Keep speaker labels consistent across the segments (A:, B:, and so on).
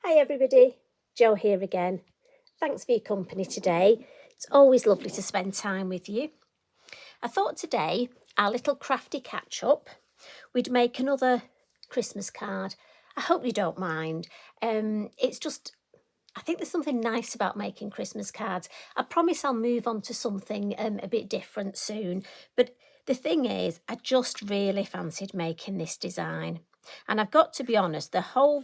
A: Hi everybody, Jo here again. Thanks for your company today. It's always lovely to spend time with you. I thought today, our little crafty catch-up, we'd make another Christmas card. I hope you don't mind. It's just, I think there's something nice about making Christmas cards. I promise I'll move on to something a bit different soon. But the thing is, I just really fancied making this design. And I've got to be honest, the whole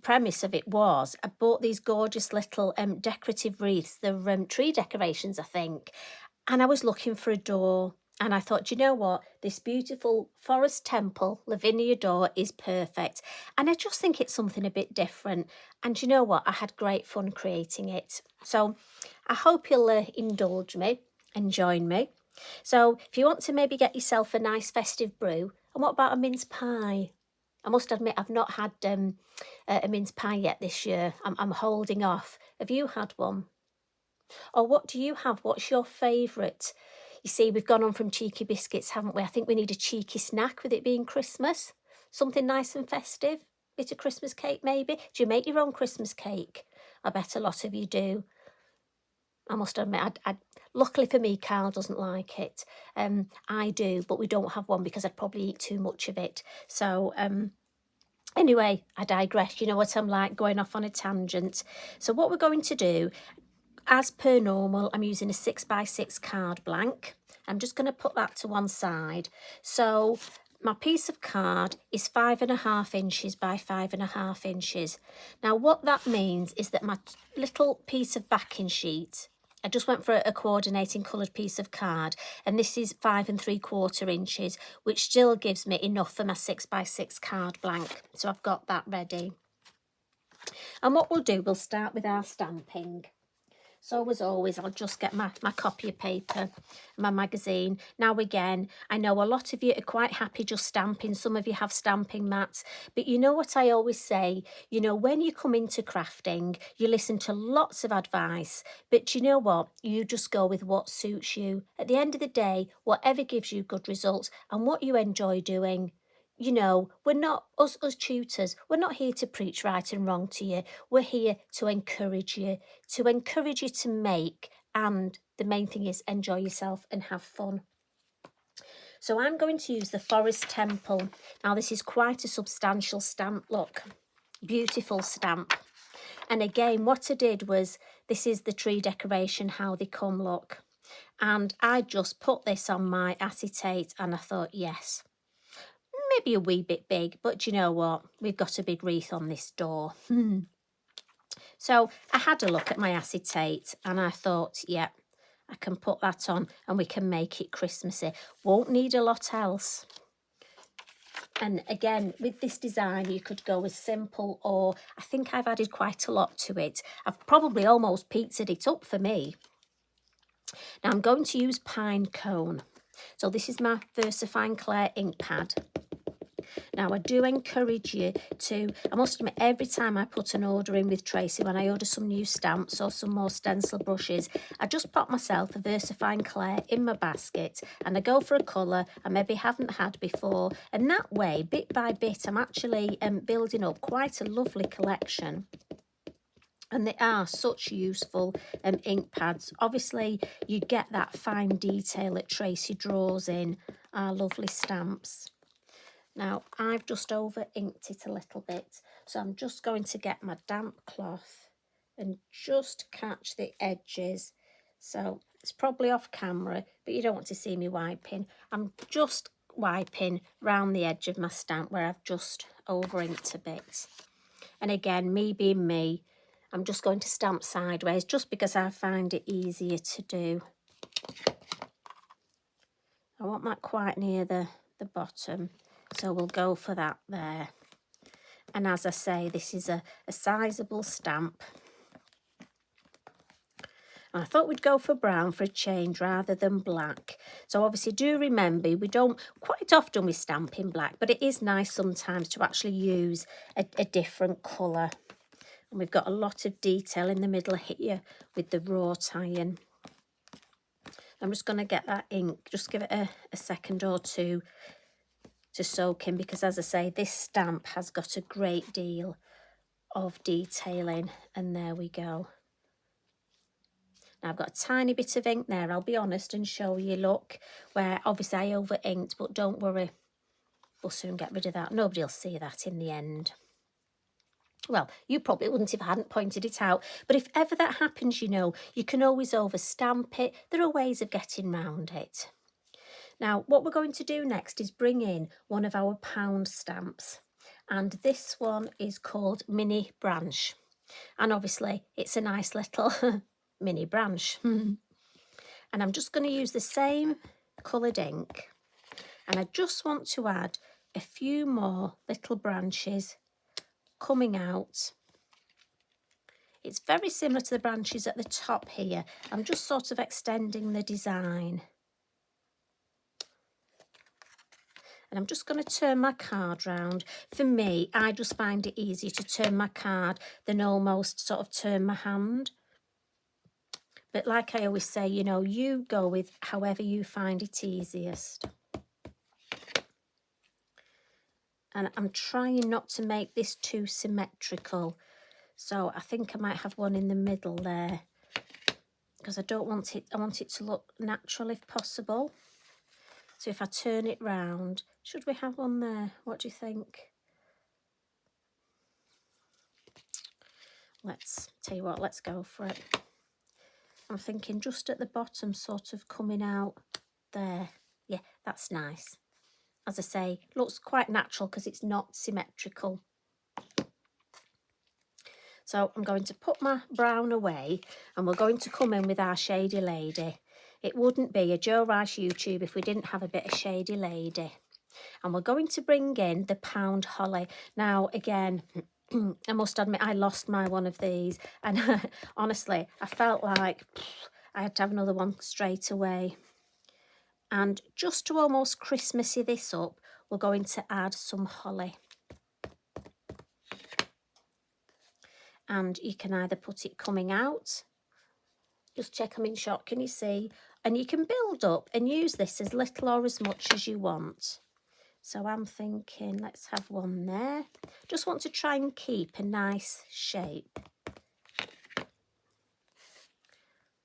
A: premise of it was I bought these gorgeous little decorative wreaths. They're tree decorations, I think. And I was looking for a door. And I thought, you know what? This beautiful forest temple, Lavinia door, is perfect. And I just think it's something a bit different. And you know what? I had great fun creating it. So I hope you'll indulge me and join me. So if you want to maybe get yourself a nice festive brew, and what about a mince pie? I must admit, I've not had a mince pie yet this year. I'm holding off. Have you had one? Or what do you have? What's your favourite? You see, we've gone on from cheeky biscuits, haven't we? I think we need a cheeky snack with it being Christmas. Something nice and festive. Bit of Christmas cake, maybe. Do you make your own Christmas cake? I bet a lot of you do. I must admit, luckily for me, Carl doesn't like it. I do, but we don't have one because I'd probably eat too much of it. So, anyway, I digress. You know what I'm like, going off on a tangent. So what we're going to do, as per normal, I'm using a 6x6 card blank. I'm just going to put that to one side. So my piece of card is 5.5 inches by 5.5 inches. Now what that means is that my little piece of backing sheet, I just went for a coordinating coloured piece of card, and this is 5.75 inches, which still gives me enough for my 6x6 card blank. So I've got that ready. And what we'll do, we'll start with our stamping. So as always, I'll just get my copy of paper, my magazine. Now again, I know a lot of you are quite happy just stamping. Some of you have stamping mats. But you know what I always say? You know, when you come into crafting, you listen to lots of advice. But you know what? You just go with what suits you. At the end of the day, whatever gives you good results and what you enjoy doing. You know, we're not, us tutors, we're not here to preach right and wrong to you. We're here to encourage you to make, and the main thing is enjoy yourself and have fun. So I'm going to use the Forest Temple. Now this is quite a substantial stamp, look, beautiful stamp. And again, what I did was, this is the tree decoration, how they come, look. And I just put this on my acetate and I thought, yes, maybe a wee bit big, but you know what? We've got a big wreath on this door. So I had a look at my acetate and I thought, yeah, I can put that on and we can make it Christmassy. Won't need a lot else. And again, with this design, you could go as simple, or I think I've added quite a lot to it. I've probably almost pizzaed it up for me. Now I'm going to use Pinecone. So this is my VersaFine Clair ink pad. Now, I do encourage you to, I must admit, every time I put an order in with Tracy, when I order some new stamps or some more stencil brushes, I just pop myself a VersaFine Clair in my basket and I go for a colour I maybe haven't had before. And that way, bit by bit, I'm actually building up quite a lovely collection. And they are such useful ink pads. Obviously, you get that fine detail that Tracy draws in our lovely stamps. Now, I've just over inked it a little bit, so I'm just going to get my damp cloth and just catch the edges. So it's probably off camera, but you don't want to see me wiping. I'm just wiping round the edge of my stamp where I've just over inked a bit. And again, me being me, I'm just going to stamp sideways just because I find it easier to do. I want that quite near the bottom. So we'll go for that there. And as I say, this is a sizable stamp. And I thought we'd go for brown for a change rather than black. So obviously do remember, we don't quite often we stamp in black, but it is nice sometimes to actually use a different colour. And we've got a lot of detail in the middle here with the wrought iron. I'm just going to get that ink, just give it a second or two to soak in, because as I say, this stamp has got a great deal of detailing, and there we go. Now I've got a tiny bit of ink there, I'll be honest and show you, look, where obviously I over inked, but don't worry, we'll soon get rid of that. Nobody will see that in the end. Well, you probably wouldn't if I hadn't pointed it out, but if ever that happens, you know, you can always over stamp it. There are ways of getting round it. Now, what we're going to do next is bring in one of our pound stamps, and this one is called Mini Branch, and obviously it's a nice little mini branch. And I'm just going to use the same coloured ink, and I just want to add a few more little branches coming out. It's very similar to the branches at the top here. I'm just sort of extending the design. And I'm just going to turn my card round. For me, I just find it easier to turn my card than almost sort of turn my hand. But like I always say, you know, you go with however you find it easiest. And I'm trying not to make this too symmetrical. So I think I might have one in the middle there, because I don't want it, I want it to look natural if possible. So if I turn it round, should we have one there? What do you think? Let's tell you what, let's go for it. I'm thinking just at the bottom, sort of coming out there. Yeah, that's nice. As I say, looks quite natural because it's not symmetrical. So I'm going to put my brown away, and we're going to come in with our Shady Lady. It wouldn't be a Joe Rice YouTube if we didn't have a bit of Shady Lady. And we're going to bring in the pound holly. Now, again, I must admit, I lost my one of these. And honestly, I felt like I had to have another one straight away. And just to almost Christmassy this up, we're going to add some holly. And you can either put it coming out, just check them in shot, can you see? And you can build up and use this as little or as much as you want. So I'm thinking, let's have one there. Just want to try and keep a nice shape.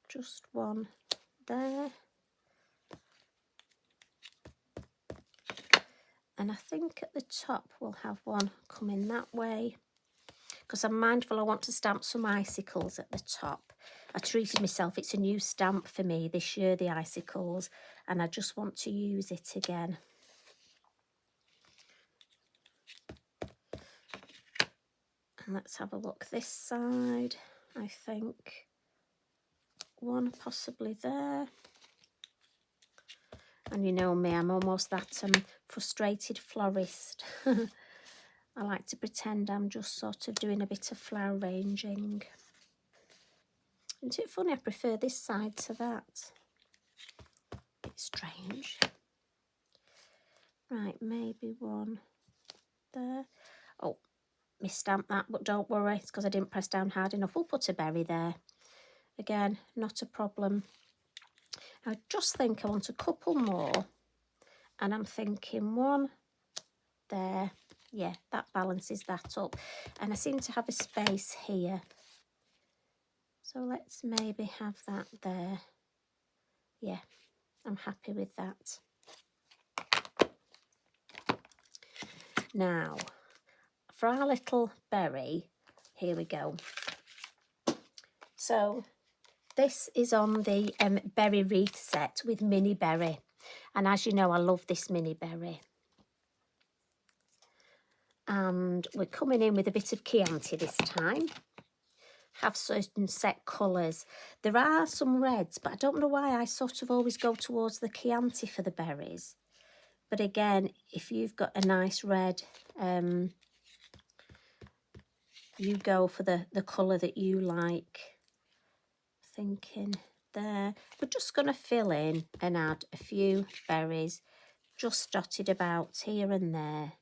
A: Just one there. And I think at the top we'll have one coming that way, because I'm mindful I want to stamp some icicles at the top. I treated myself, it's a new stamp for me this year, the icicles, and I just want to use it again. And let's have a look this side. I think one possibly there. And you know me, I'm almost that frustrated florist. I like to pretend I'm just sort of doing a bit of flower arranging. Isn't it funny? I prefer this side to that. It's strange. Right, maybe one there. Oh, misstamped that, but don't worry, it's because I didn't press down hard enough. We'll put a berry there. Again, not a problem. I just think I want a couple more, and I'm thinking one there. Yeah, that balances that up, and I seem to have a space here, so let's maybe have that there. Yeah, I'm happy with that. Now for our little berry, here we go. So this is on the berry wreath set with mini berry, and as you know, I love this mini berry. And we're coming in with a bit of Chianti this time. Have certain set colours. There are some reds, but I don't know why I sort of always go towards the Chianti for the berries. But again, if you've got a nice red, you go for the colour that you like. Thinking there. We're just going to fill in and add a few berries, just dotted about here and there.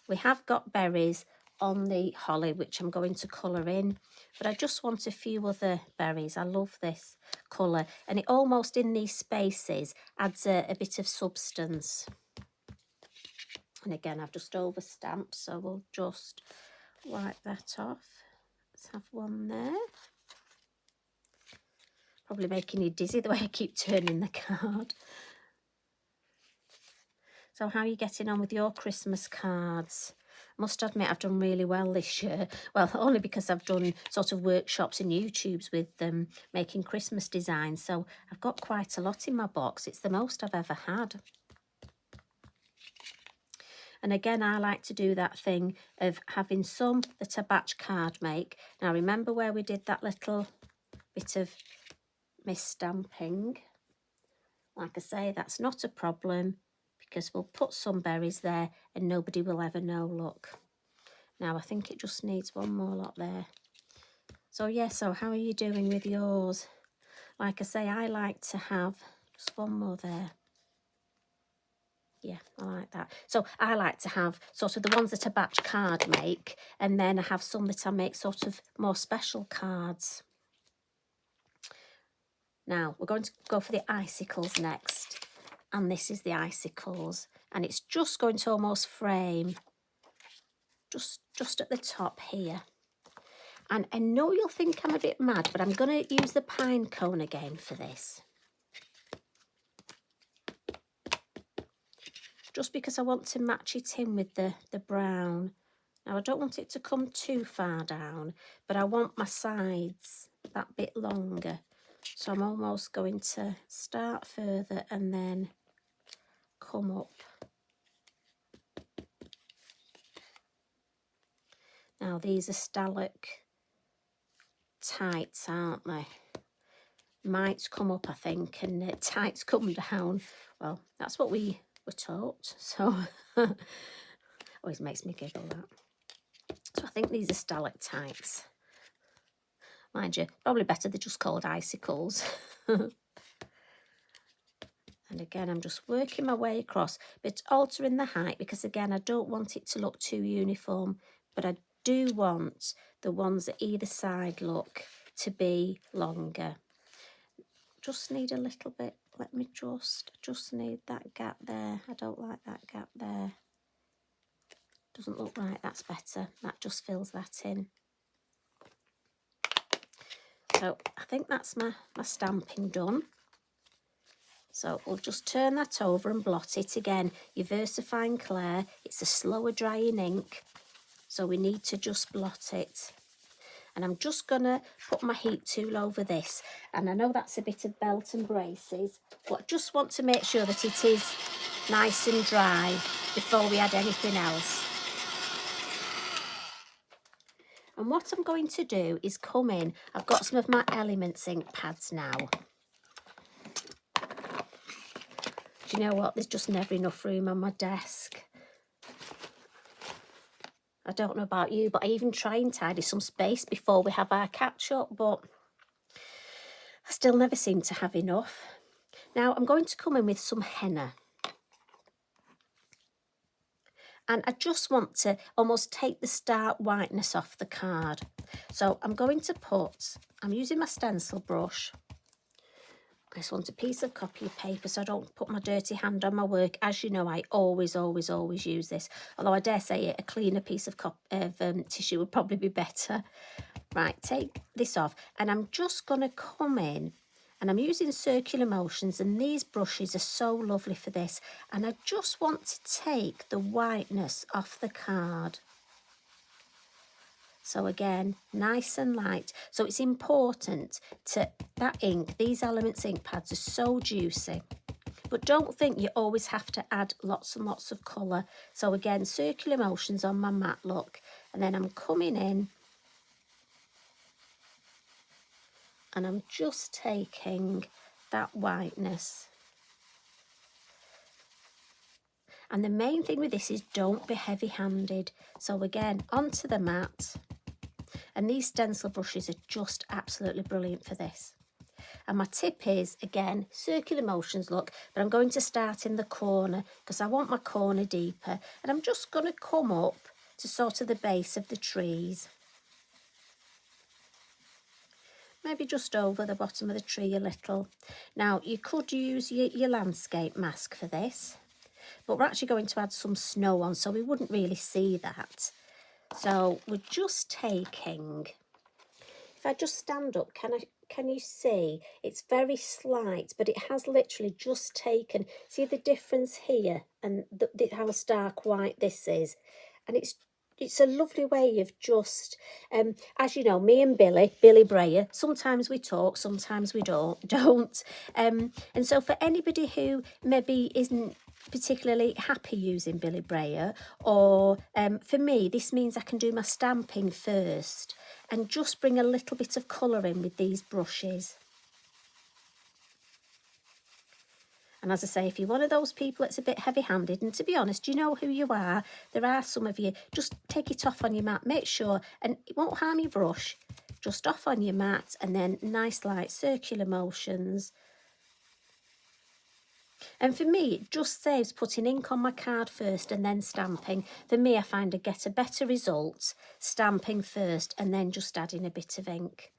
A: We have got berries on the holly, which I'm going to colour in, but I just want a few other berries. I love this colour, and it almost in these spaces adds a bit of substance. And again, I've just over stamped, so we'll just wipe that off. Let's have one there. Probably making you dizzy the way I keep turning the card. So how are you getting on with your Christmas cards? I must admit I've done really well this year. Well, only because I've done sort of workshops and YouTubes with them making Christmas designs. So I've got quite a lot in my box. It's the most I've ever had. And again, I like to do that thing of having some that I batch card make. Now, remember where we did that little bit of misstamping? Like I say, that's not a problem because we'll put some berries there and nobody will ever know, look. Now, I think it just needs one more lot there. So, yeah, so how are you doing with yours? Like I say, I like to have just one more there. Yeah, I like that. So I like to have sort of the ones that a batch card make, and then I have some that I make sort of more special cards. Now, we're going to go for the icicles next. And this is the icicles. And it's just going to almost frame just at the top here. And I know you'll think I'm a bit mad, but I'm going to use the Pinecone again for this. Just because I want to match it in with the brown. Now, I don't want it to come too far down, but I want my sides that bit longer. So I'm almost going to start further and then come up. Now, these are stalactites, aren't they? Mites come up, I think, and tights come down. Well, that's what we were taught, so always makes me giggle, that. So I think these are stalactites. Mind you, probably better they're just called icicles. And again, I'm just working my way across, but altering the height because, again, I don't want it to look too uniform, but I do want the ones at either side look to be longer. Just need a little bit, let me just need that gap there. I don't like that gap there. Doesn't look right, that's better. That just fills that in. So I think that's my stamping done. So we'll just turn that over and blot it. Again, your VersaFine Clair, it's a slower drying ink, so we need to just blot it. And I'm just going to put my heat tool over this. And I know that's a bit of belt and braces, but I just want to make sure that it is nice and dry before we add anything else. And what I'm going to do is come in. I've got some of my Elements ink pads now. Do you know what? There's just never enough room on my desk. I don't know about you, but I even try and tidy some space before we have our catch-up, but I still never seem to have enough. Now, I'm going to come in with some henna. And I just want to almost take the start whiteness off the card. So I'm going to I'm using my stencil brush. I just want a piece of copy paper so I don't put my dirty hand on my work. As you know, I always use this. Although I dare say a cleaner piece of tissue would probably be better. Right, take this off. And I'm just going to come in. And I'm using circular motions. And these brushes are so lovely for this. And I just want to take the whiteness off the card. So again, nice and light. So it's important that ink, these Elements ink pads are so juicy. But don't think you always have to add lots and lots of colour. So again, circular motions on my matte look. And then I'm coming in. And I'm just taking that whiteness. And the main thing with this is don't be heavy-handed. So again, onto the mat. And these stencil brushes are just absolutely brilliant for this. And my tip is, again, circular motions, look, but I'm going to start in the corner because I want my corner deeper. And I'm just going to come up to sort of the base of the trees. Maybe just over the bottom of the tree a little. Now, you could use your landscape mask for this, but we're actually going to add some snow on, so we wouldn't really see that. So we're just taking, if I just stand up, can you see? It's very slight, but it has literally just taken, see the difference here and how stark white this is. And it's a lovely way of just, as you know, me and Billy Breyer, sometimes we talk, sometimes we don't. And so for anybody who maybe isn't particularly happy using Billy Breyer, or for me, this means I can do my stamping first and just bring a little bit of colour in with these brushes. And as I say, if you're one of those people that's a bit heavy-handed, and to be honest, you know who you are, there are some of you, just take it off on your mat, make sure, and it won't harm your brush, just off on your mat, and then nice light circular motions. And for me, it just saves putting ink on my card first and then stamping. For me, I find I get a better result stamping first and then just adding a bit of ink.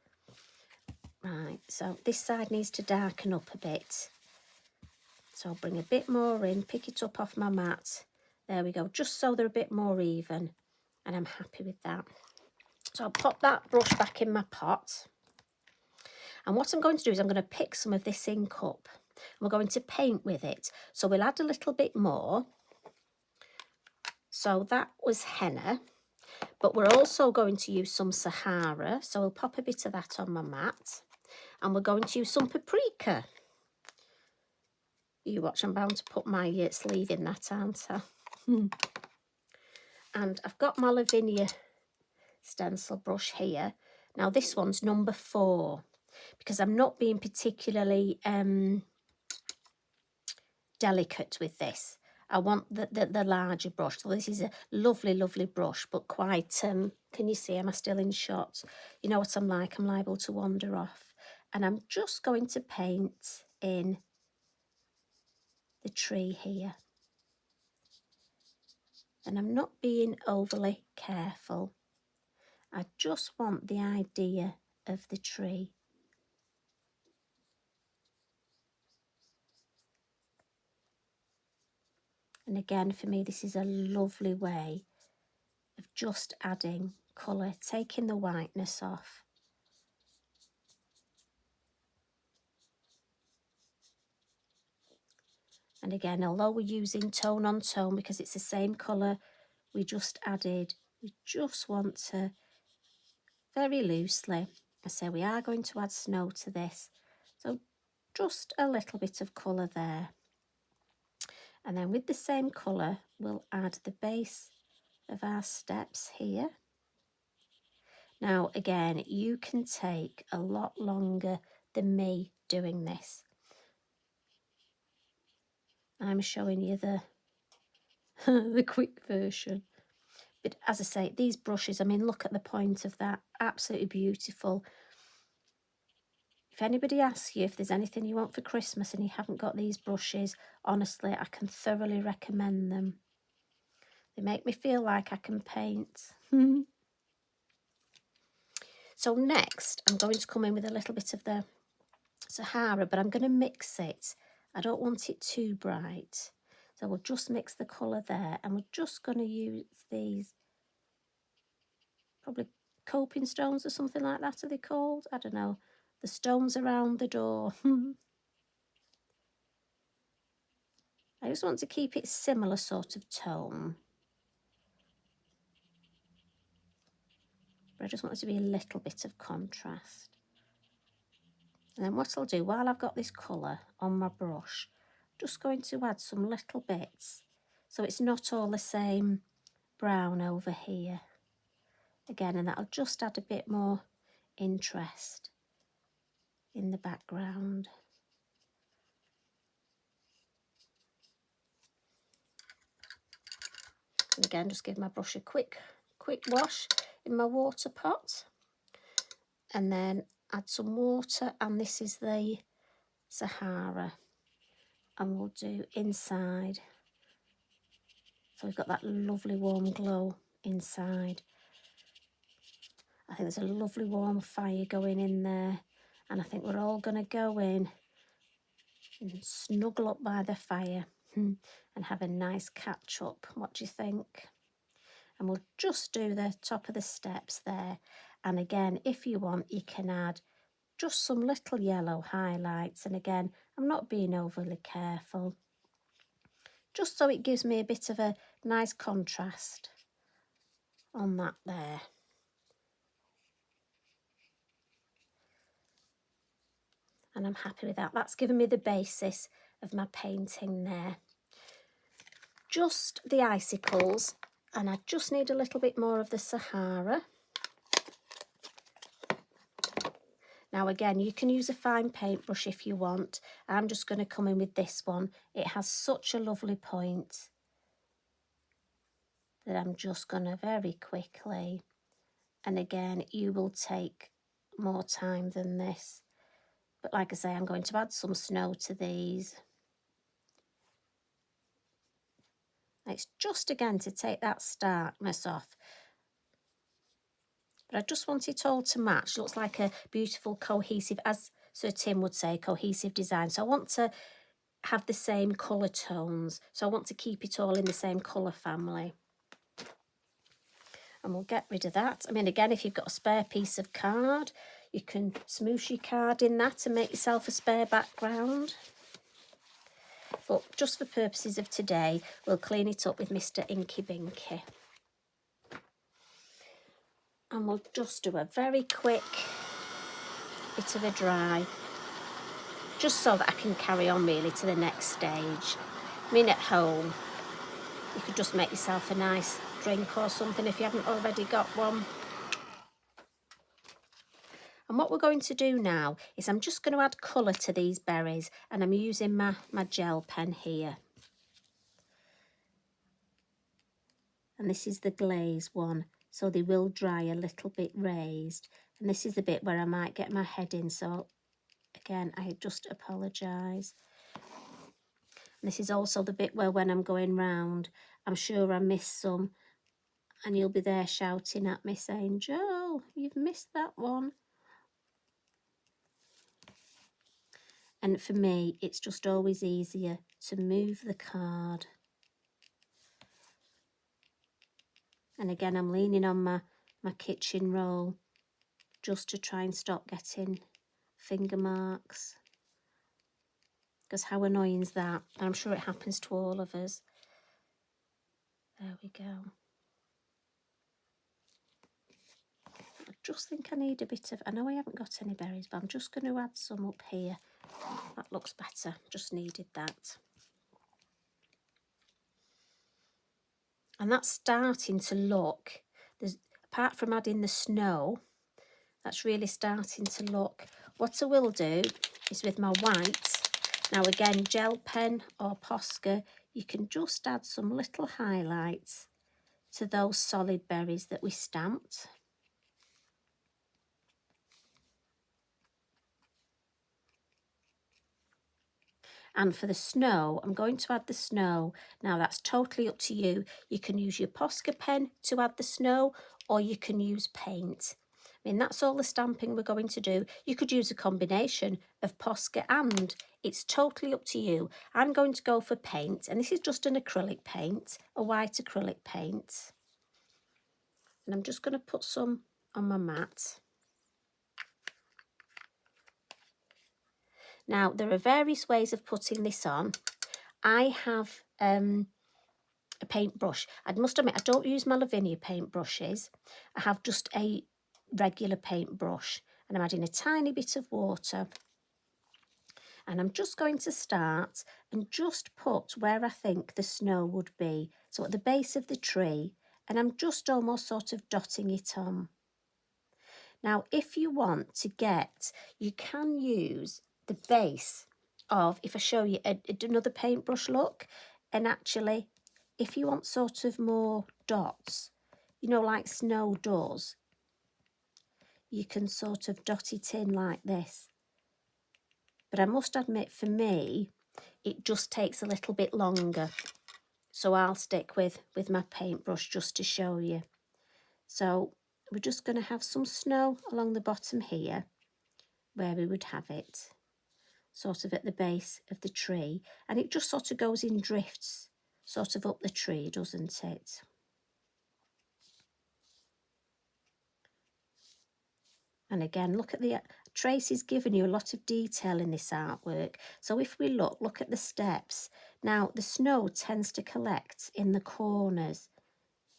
A: Right, so this side needs to darken up a bit. So I'll bring a bit more in, pick it up off my mat. There we go, just so they're a bit more even. And I'm happy with that. So I'll pop that brush back in my pot. And what I'm going to do is I'm going to pick some of this ink up. We're going to paint with it. So we'll add a little bit more. So that was henna. But we're also going to use some Sahara. So we'll pop a bit of that on my mat. And we're going to use some paprika. You watch, I'm bound to put my sleeve in that, aren't I? And I've got my Lavinia stencil brush here. Now this one's number 4 because I'm not being particularly delicate with this. I want the larger brush. So this is a lovely, lovely brush, but quite, can you see, am I still in shot? You know what I'm like, I'm liable to wander off. And I'm just going to paint in the tree here. And I'm not being overly careful. I just want the idea of the tree. And again, for me, this is a lovely way of just adding colour, taking the whiteness off. And again, although we're using tone on tone because it's the same colour we just added, we just want to, very loosely, I say we are going to add snow to this. So just a little bit of colour there. And then with the same colour, we'll add the base of our steps here. Now, again, you can take a lot longer than me doing this. I'm showing you the, the quick version. But as I say, these brushes, I mean, look at the point of that. Absolutely beautiful. If anybody asks you if there's anything you want for Christmas and you haven't got these brushes, honestly, I can thoroughly recommend them. They make me feel like I can paint. So next, I'm going to come in with a little bit of the Sahara, but I'm going to mix it. I don't want it too bright. So we'll just mix the colour there, and we're just going to use these, probably coping stones or something like that, are they called? I don't know. The stones around the door. I just want to keep it similar sort of tone. But I just want it to be a little bit of contrast. And then what I'll do, while I've got this colour on my brush, just going to add some little bits. So it's not all the same brown over here. Again, and that'll just add a bit more interest in the background. And again, just give my brush a quick wash in my water pot. And then add some water, and this is the Sahara. And we'll do inside. So we've got that lovely warm glow inside. I think there's a lovely warm fire going in there. And I think we're all going to go in and snuggle up by the fire and have a nice catch up. What do you think? And we'll just do the top of the steps there. And again, if you want, you can add just some little yellow highlights. And again, I'm not being overly careful, just so it gives me a bit of a nice contrast on that there. And I'm happy with that. That's given me the basis of my painting there. Just the icicles, and I just need a little bit more of the Sahara. Now again, you can use a fine paintbrush if you want. I'm just going to come in with this one. It has such a lovely point that I'm just going to very quickly, and again, you will take more time than this. But like I say, I'm going to add some snow to these. It's just again to take that starkness off. But I just want it all to match. Looks like a beautiful cohesive, as Sir Tim would say, cohesive design. So I want to have the same colour tones. So I want to keep it all in the same colour family. And we'll get rid of that. I mean, again, if you've got a spare piece of card, you can smoosh your card in that and make yourself a spare background. But just for purposes of today, we'll clean it up with Mr. Inky Binky. And we'll just do a very quick bit of a dry, just so that I can carry on really to the next stage. I mean, at home, you could just make yourself a nice drink or something if you haven't already got one. And what we're going to do now is I'm just going to add colour to these berries, and I'm using my gel pen here. And this is the glaze one, so they will dry a little bit raised. And this is the bit where I might get my head in, so again, I just apologise. And this is also the bit where when I'm going round, I'm sure I missed some, and you'll be there shouting at me saying, "Joe, you've missed that one." And for me, it's just always easier to move the card. And again, I'm leaning on my kitchen roll just to try and stop getting finger marks. Because how annoying is that? And I'm sure it happens to all of us. There we go. I just think I need a bit of, I know I haven't got any berries, but I'm just going to add some up here. That looks better, just needed that. And that's starting to look, apart from adding the snow, that's really starting to look. What I will do is with my white, now again, gel pen or Posca, you can just add some little highlights to those solid berries that we stamped. And for the snow, I'm going to add the snow. Now that's totally up to you. You can use your Posca pen to add the snow, or you can use paint. I mean, that's all the stamping we're going to do. You could use a combination of Posca and it's totally up to you. I'm going to go for paint, and this is just an acrylic paint, a white acrylic paint. And I'm just going to put some on my mat. Now, there are various ways of putting this on. I have a paintbrush. I must admit, I don't use my Lavinia paintbrushes. I have just a regular paintbrush, and I'm adding a tiny bit of water. And I'm just going to start and just put where I think the snow would be. So at the base of the tree, and I'm just almost sort of dotting it on. Now, if you want to get, you can use the base of, if I show you another paintbrush look, and actually, if you want sort of more dots, you know, like snow does, you can sort of dot it in like this. But I must admit, for me, it just takes a little bit longer. So I'll stick with my paintbrush just to show you. So we're just going to have some snow along the bottom here, where we would have it, sort of at the base of the tree. And it just sort of goes in drifts, sort of up the tree, doesn't it? And again, look at the Tracy's given you a lot of detail in this artwork. So if we look at the steps. Now, the snow tends to collect in the corners.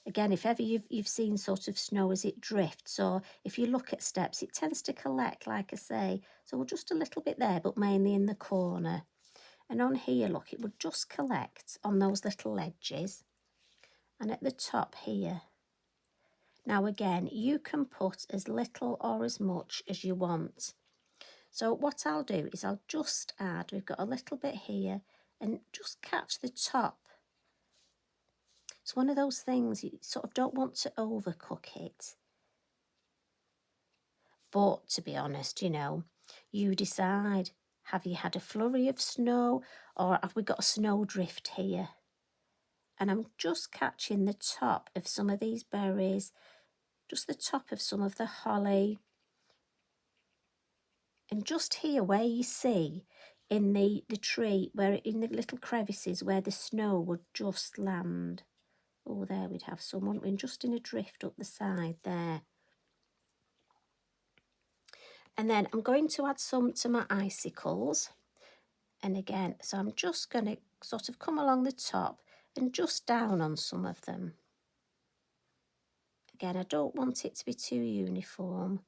A: Again, if ever you've seen sort of snow as it drifts, or if you look at steps, it tends to collect, like I say. So just a little bit there, but mainly in the corner. And on here, look, it would just collect on those little edges. And at the top here. Now again, you can put as little or as much as you want. So what I'll do is I'll just add, we've got a little bit here, and just catch the top. It's one of those things, you sort of don't want to overcook it. But to be honest, you know, you decide, have you had a flurry of snow or have we got a snowdrift here? And I'm just catching the top of some of these berries, just the top of some of the holly. And just here where you see in the tree, where in the little crevices where the snow would just land. Oh, there we'd have some, wouldn't we? And just in a drift up the side there. And then I'm going to add some to my icicles. And again, so I'm just going to sort of come along the top and just down on some of them. Again, I don't want it to be too uniform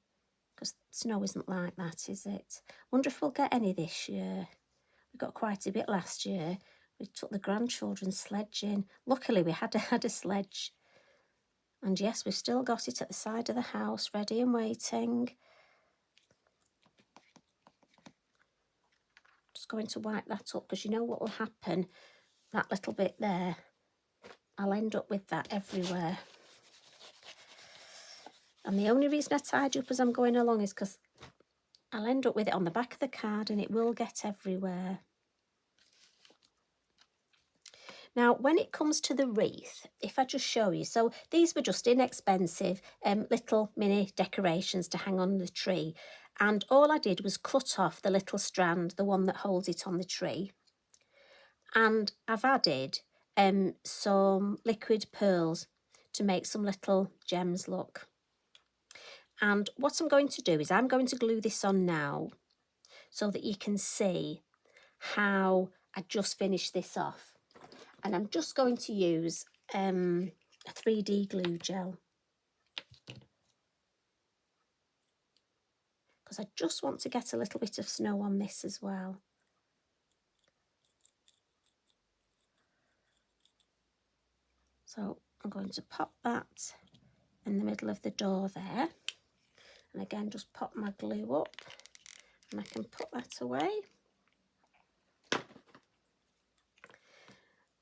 A: because snow isn't like that, is it? Wonder if we'll get any this year. We got quite a bit last year. We took the grandchildren sledging. Luckily, we had a sledge. And yes, we've still got it at the side of the house, ready and waiting. Just going to wipe that up because you know what will happen? That little bit there, I'll end up with that everywhere. And the only reason I tidy up as I'm going along is because I'll end up with it on the back of the card and it will get everywhere. Now, when it comes to the wreath, if I just show you, so these were just inexpensive little mini decorations to hang on the tree. And all I did was cut off the little strand, the one that holds it on the tree. And I've added some liquid pearls to make some little gems look. And what I'm going to do is I'm going to glue this on now so that you can see how I just finished this off. And I'm just going to use a 3D glue gel. Because I just want to get a little bit of snow on this as well. So I'm going to pop that in the middle of the door there. And again, just pop my glue up and I can put that away.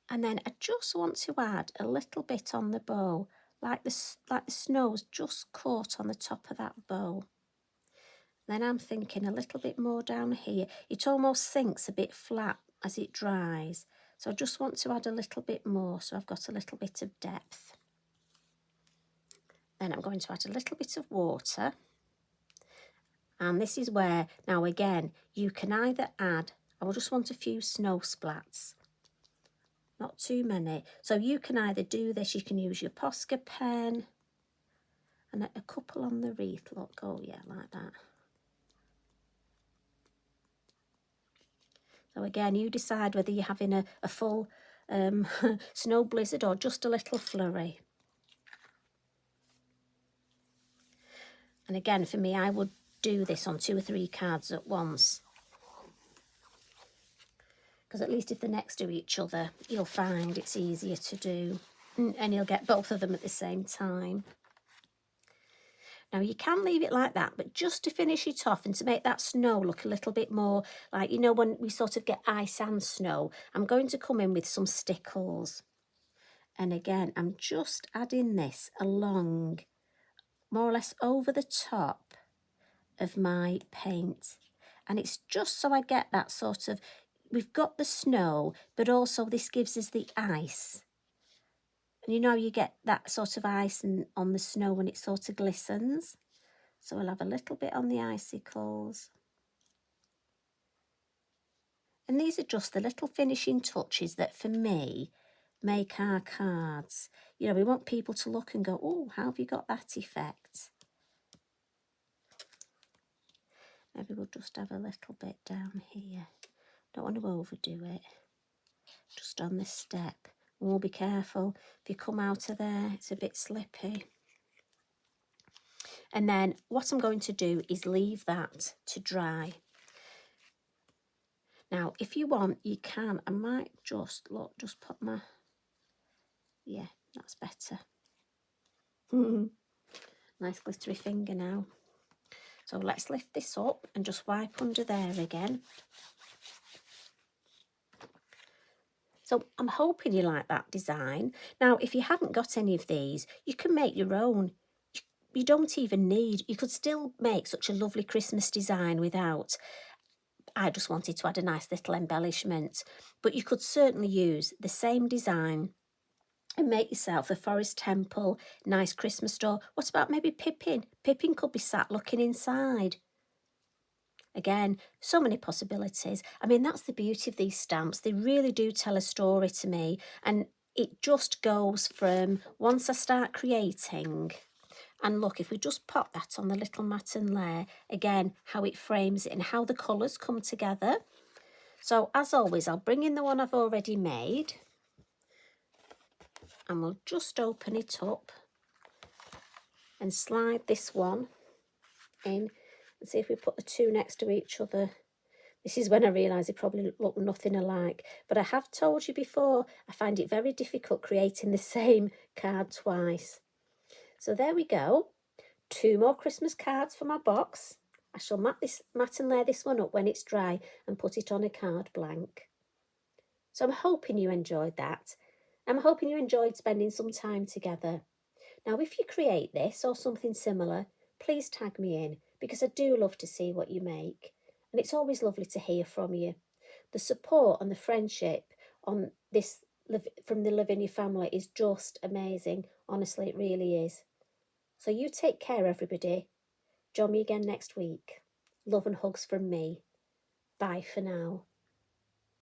A: And then I just want to add a little bit on the bow, like the snow's just caught on the top of that bow. Then I'm thinking a little bit more down here. It almost sinks a bit flat as it dries. So I just want to add a little bit more so I've got a little bit of depth. Then I'm going to add a little bit of water. And this is where, now again, you can either add, I will just want a few snow splats. Not too many. So you can either do this, you can use your Posca pen. And a couple on the wreath, look, oh yeah, like that. So again, you decide whether you're having a full snow blizzard or just a little flurry. And again, for me, I would do this on 2 or 3 cards at once. Because at least if they're next to each other, you'll find it's easier to do. And you'll get both of them at the same time. Now, you can leave it like that, but just to finish it off and to make that snow look a little bit more like, you know, when we sort of get ice and snow, I'm going to come in with some stickles. And again, I'm just adding this along, more or less over the top of my paint. And it's just so I get that sort of, we've got the snow, but also this gives us the ice. And you know, you get that sort of ice on the snow when it sort of glistens. So we'll have a little bit on the icicles. And these are just the little finishing touches that, for me, make our cards. You know, we want people to look and go, oh, how have you got that effect? Maybe we'll just have a little bit down here. Don't want to overdo it. Just on this step. And we'll be careful. If you come out of there, it's a bit slippy. And then what I'm going to do is leave that to dry. Now, if you want, you can. I might just, look, just put my, yeah, that's better. Nice glittery finger now. So let's lift this up and just wipe under there again. So I'm hoping you like that design. Now, if you haven't got any of these, you can make your own. You don't even need, you could still make such a lovely Christmas design without. I just wanted to add a nice little embellishment, but you could certainly use the same design and make yourself a forest temple, nice Christmas door. What about maybe Pippin? Pippin could be sat looking inside. Again, so many possibilities. I mean, that's the beauty of these stamps. They really do tell a story to me, and it just goes from once I start creating. And look, if we just pop that on the little matten layer, again, how it frames it and how the colours come together. So as always, I'll bring in the one I've already made and we'll just open it up and slide this one in and see if we put the two next to each other. This is when I realise they probably look nothing alike. But I have told you before, I find it very difficult creating the same card twice. So there we go. 2 more Christmas cards for my box. I shall mat and layer this one up when it's dry and put it on a card blank. So I'm hoping you enjoyed that. I'm hoping you enjoyed spending some time together. Now, if you create this or something similar, please tag me in because I do love to see what you make. And it's always lovely to hear from you. The support and the friendship on this from the Lavinia family is just amazing. Honestly, it really is. So you take care, everybody. Join me again next week. Love and hugs from me. Bye for now.